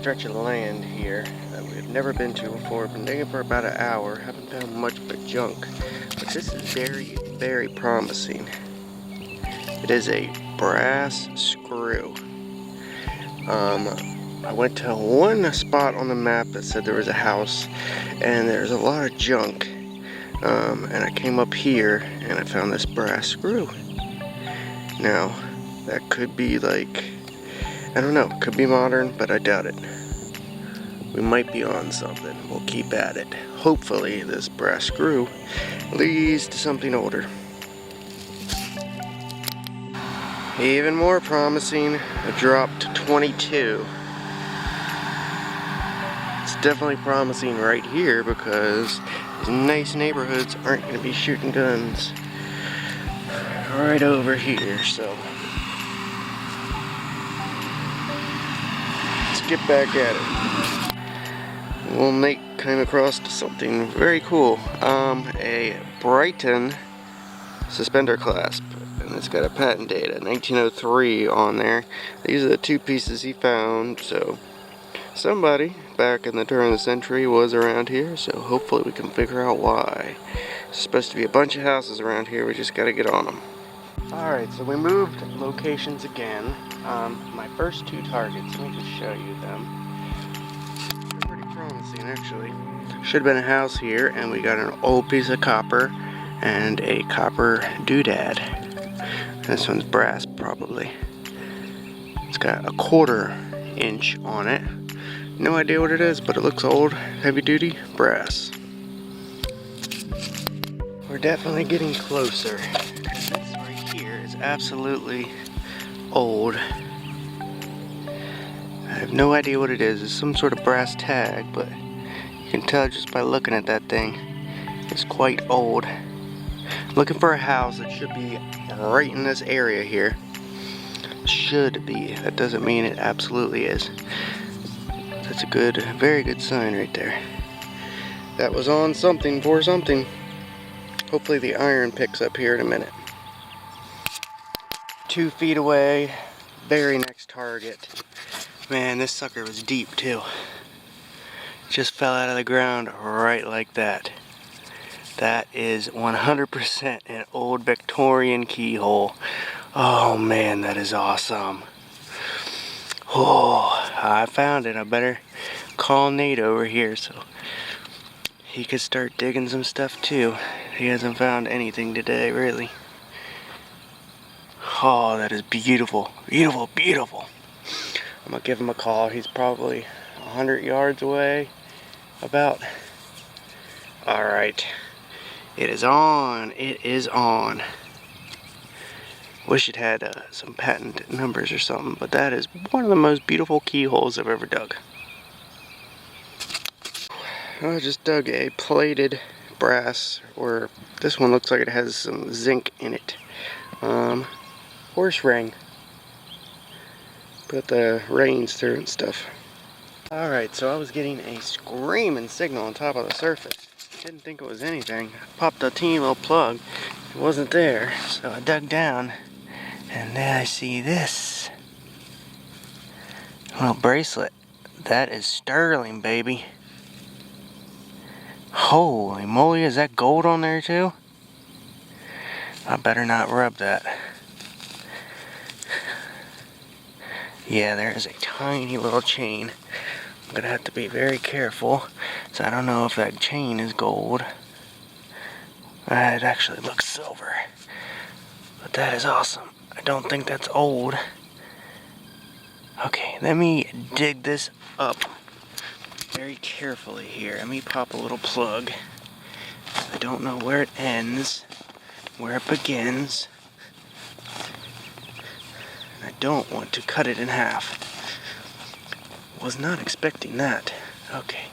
stretch of land here that we've never been to before. Been digging for about an hour, haven't found much but junk. But this is very, very promising. It is a brass screw. I went to one spot on the map that said there was a house, and there's a lot of junk. And I came up here and I found this brass screw. Now, that could be like, I don't know, could be modern, but I doubt it. We might be on something. We'll keep at it. Hopefully this brass screw leads to something older. Even more promising, a drop to 22. It's definitely promising right here because these nice neighborhoods aren't going to be shooting guns right over here, so let's get back at it. Well, Nate came across something very cool. A Brighton suspender clasp, and it's got a patent date of 1903 on there. These are the two pieces he found, so somebody back in the turn of the century was around here, so hopefully we can figure out why. There's supposed to be a bunch of houses around here, we just gotta get on them. Alright, so we moved locations again. My first two targets, let me just show you them. They're pretty promising, actually. Should have been a house here, and we got an old piece of copper and a copper doodad. This one's brass, probably. It's got a 1/4 inch on it. No idea what it is, but it looks old, heavy duty, brass. We're definitely getting closer. This right here is absolutely old. I have no idea what it is. It's some sort of brass tag, but you can tell just by looking at that thing. It's quite old. Looking for a house that should be right in this area here. Should be. That doesn't mean it absolutely is. That's a good, very good sign right there. That was on something for something. Hopefully the iron picks up here in a minute. 2 feet away, very next target. Man, this sucker was deep too. Just fell out of the ground right like that. That is 100% an old Victorian keyhole. Oh man, that is awesome. Oh, I found it. I better call Nate over here so he could start digging some stuff too. He hasn't found anything today, really. Oh, that is beautiful. Beautiful, beautiful. I'm gonna give him a call. He's probably 100 yards away. About. Alright. It is on. It is on. Wish it had some patent numbers or something, but that is one of the most beautiful keyholes I've ever dug. I just dug a plated brass, or this one looks like it has some zinc in it. Horse ring. Put the reins through and stuff. Alright, so I was getting a screaming signal on top of the surface. Didn't think it was anything. I popped a teeny little plug. It wasn't there, so I dug down. And then I see this little bracelet. That is sterling, baby. Holy moly, is that gold on there too? I better not rub that. Yeah, there is a tiny little chain. I'm gonna have to be very careful, so I don't know if that chain is gold. It actually looks silver. But that is awesome. I don't think that's old. Okay, let me dig this up very carefully here. Let me pop a little plug. I don't know where it ends, where it begins. I don't want to cut it in half. Was not expecting that. Okay,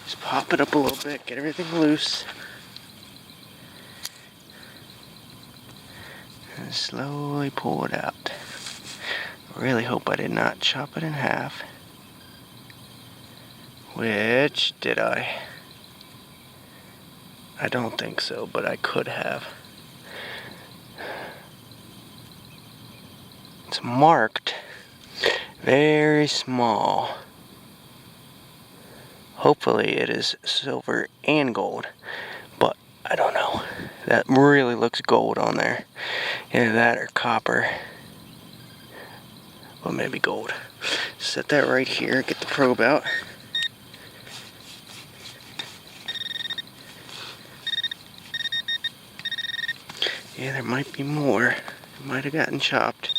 just pop it up a little bit, get everything loose. And slowly pull it out. Really hope I did not chop it in half. Which, did I? I don't think so, but I could have. It's marked very small. Hopefully it is silver and gold, but I don't know. That really looks gold on there. Either that or copper. Well, maybe gold. Set that right here, get the probe out. Yeah, there might be more. It might have gotten chopped.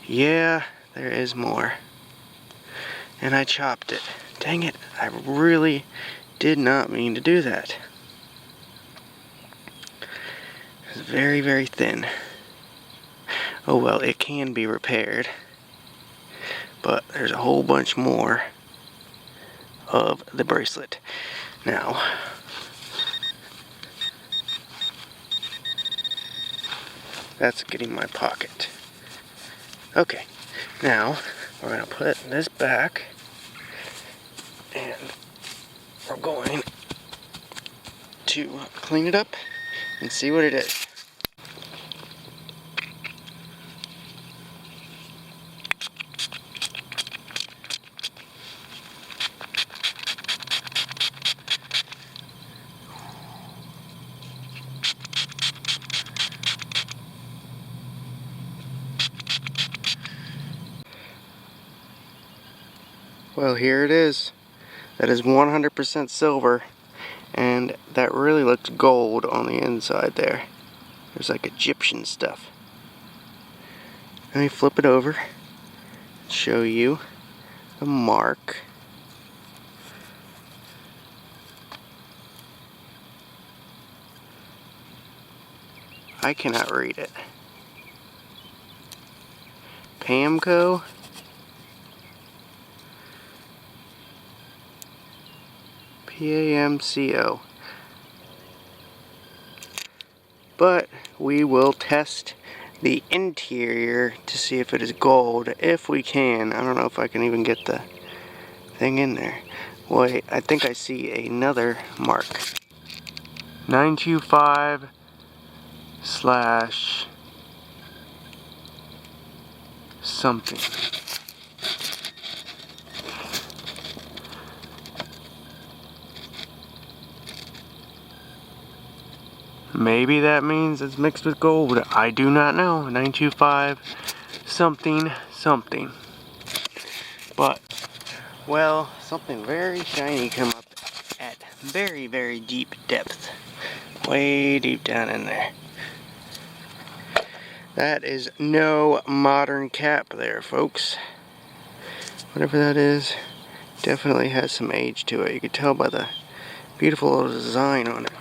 Yeah, there is more. And I chopped it. Dang it, I really did not mean to do that. It's very, very thin. Oh well, it can be repaired. But there's a whole bunch more of the bracelet. Now, that's getting my pocket. Okay, now we're going to put this back and we're going to clean it up and see what it is. Well, here it is. That is 100% silver, and that really looks gold on the inside there. There's like Egyptian stuff. Let me flip it over and show you the mark. I cannot read it. Pamco. PAMCO. But we will test the interior to see if it is gold, if we can. I don't know if I can even get the thing in there. Wait, I think I see another mark. 925 slash something. Maybe that means it's mixed with gold. I do not know. 925 something something. But, well, something very shiny come up at very, very deep depth. Way deep down in there. That is no modern cap there, folks. Whatever that is, definitely has some age to it. You can tell by the beautiful little design on it.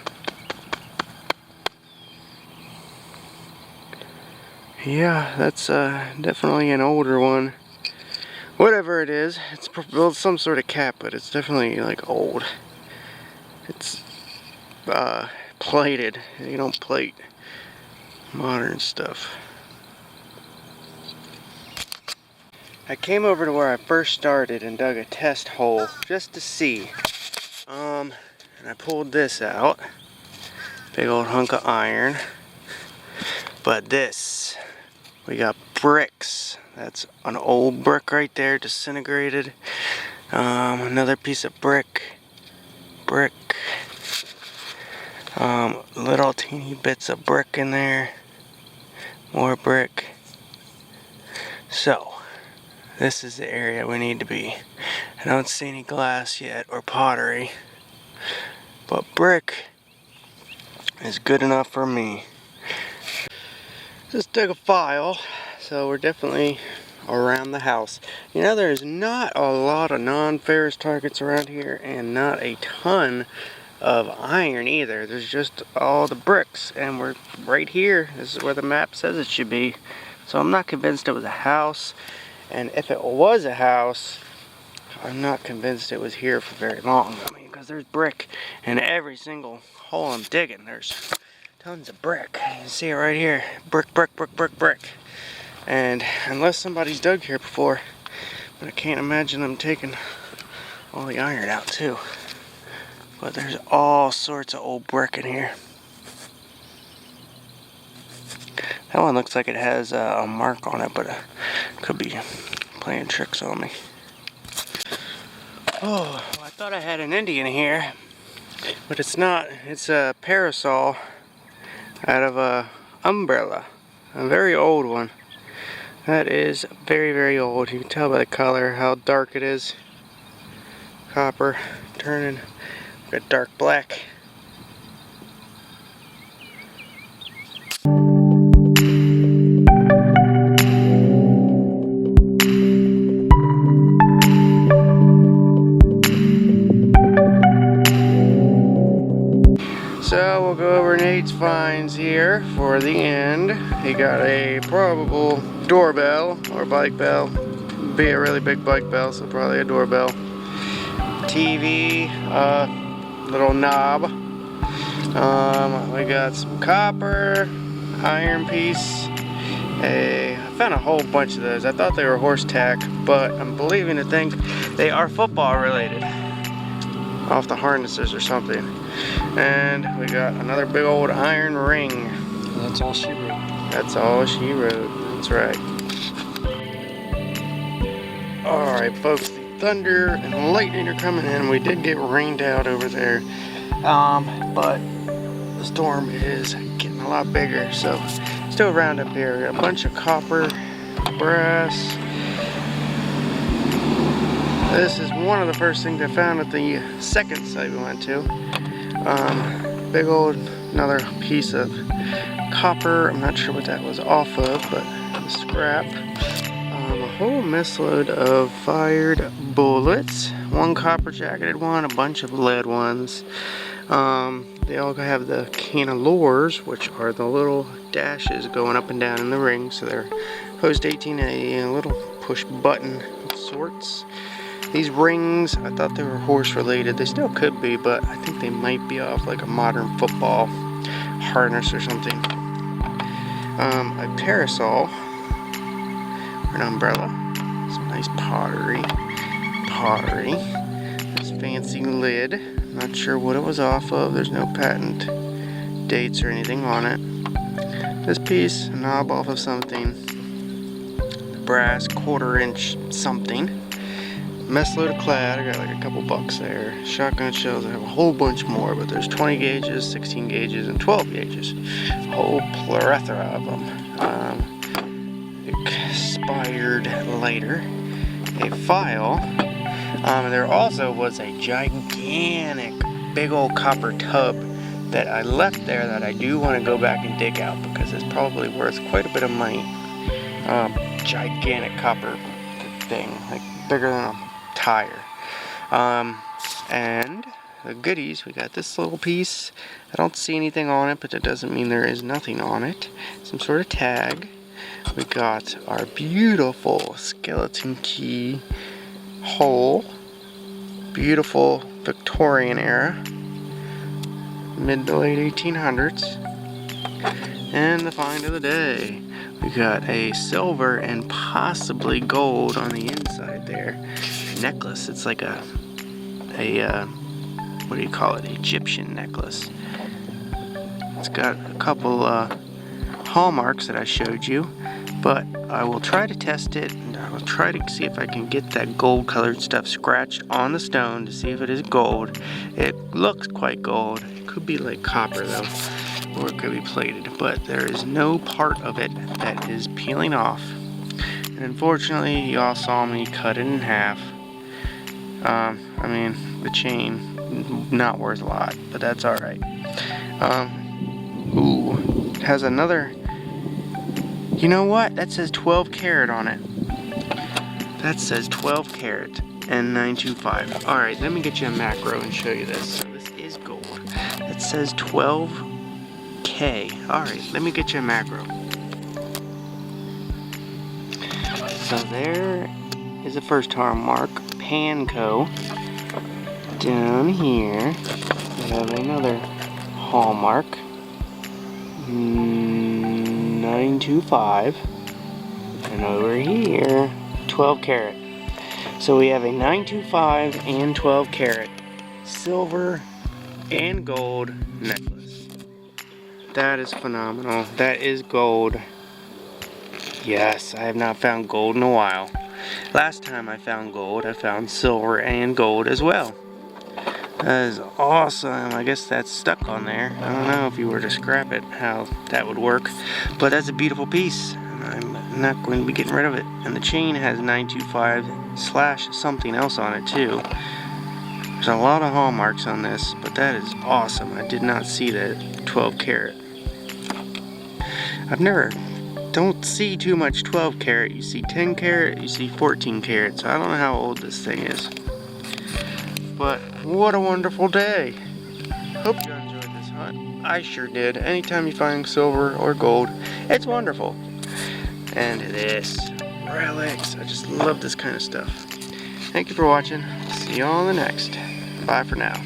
Yeah, that's definitely an older one. Whatever it is, it's some sort of cap, but it's definitely like old. It's plated. You don't plate modern stuff. I came over to where I first started and dug a test hole just to see. And I pulled this out. Big old hunk of iron. But this, we got bricks. That's an old brick right there, disintegrated. Another piece of brick. Little teeny bits of brick in there. More brick. So, this is the area we need to be. I don't see any glass yet or pottery. But brick is good enough for me. Just dug a file, so we're definitely around the house. You know, there's not a lot of non-ferrous targets around here, and not a ton of iron either. There's just all the bricks, and we're right here. This is where the map says it should be. So I'm not convinced it was a house, and if it was a house, I'm not convinced it was here for very long. I mean, because there's brick in every single hole I'm digging. There's tons of brick. You can see it right here. Brick. And unless somebody's dug here before, but I can't imagine them taking all the iron out too. But there's all sorts of old brick in here. That one looks like it has a mark on it, but it could be playing tricks on me. Oh, well, I thought I had an Indian here, but it's not. It's a parasol out of a umbrella, a very old one. That is very, very old. You can tell by the color how dark it is. Copper turning a dark black. So we'll go over Nate's finds here for the end. He got a probable doorbell or bike bell. Be a really big bike bell, so probably a doorbell. TV, little knob. We got some copper, iron piece. I found a whole bunch of those. I thought they were horse tack, but I'm believing to think they are football related. Off the harnesses or something. And we got another big old iron ring. That's all she wrote. That's all she wrote. That's right. Alright folks, the thunder and lightning are coming in. We did get rained out over there. But the storm is getting a lot bigger. So still around up here. We got a bunch of copper, brass. This is one of the first things I found at the second site we went to. Big old, another piece of copper. I'm not sure what that was off of, but scrap. A whole messload of fired bullets. One copper jacketed one, a bunch of lead ones. They all have the cantilores, which are the little dashes going up and down in the ring. So they're post 1880, a little push button of sorts. These rings, I thought they were horse related. They still could be, but I think they might be off like a modern football harness or something. A parasol, or an umbrella. Some nice pottery. This fancy lid. Not sure what it was off of. There's no patent dates or anything on it. This piece, a knob off of something. Brass 1/4 inch something. Mess load of clad, I got like a couple bucks there. Shotgun shells, I have a whole bunch more, but there's 20 gauges, 16 gauges, and 12 gauges. A whole plethora of them. Expired lighter. A file. There also was a gigantic, big old copper tub that I left there that I do want to go back and dig out because it's probably worth quite a bit of money. Gigantic copper thing, like bigger than a tire. And the goodies, we got this little piece. I don't see anything on it, but that doesn't mean there is nothing on it. Some sort of tag. We got our beautiful skeleton key hole. Beautiful Victorian era. Mid to late 1800s. And the find of the day. We got a silver and possibly gold on the inside there. Necklace. It's like a what do you call it? Egyptian necklace. It's got a couple hallmarks that I showed you, but I will try to test it and I will try to see if I can get that gold colored stuff scratched on the stone to see if it is gold. It looks quite gold. It could be like copper though, or it could be plated, but there is no part of it that is peeling off. And unfortunately, y'all saw me cut it in half. I mean, the chain, not worth a lot, but that's alright. Ooh, it has another, you know what? That says 12 karat on it. That says 12 karat and 925. Alright, let me get you a macro and show you this. So this is gold. It says 12K. Alright, let me get you a macro. So there is the first hallmark, Panko. Down here, we have another hallmark, 925, and over here, 12 karat. So we have a 925 and 12 karat silver and gold necklace. That is phenomenal. That is gold. Yes, I have not found gold in a while. Last time I found gold, I found silver and gold as well. That is awesome. I guess that's stuck on there. I don't know if you were to scrap it, how that would work. But that's a beautiful piece. And I'm not going to be getting rid of it. And the chain has 925/ something else on it too. There's a lot of hallmarks on this, but that is awesome. I did not see that 12 karat. Don't see too much 12 karat. You see 10 karat, you see 14 karat. So I don't know how old this thing is. But what a wonderful day. Hope you enjoyed this hunt. I sure did. Anytime you find silver or gold, it's wonderful. And this relics. I just love this kind of stuff. Thank you for watching. See you all in the next. Bye for now.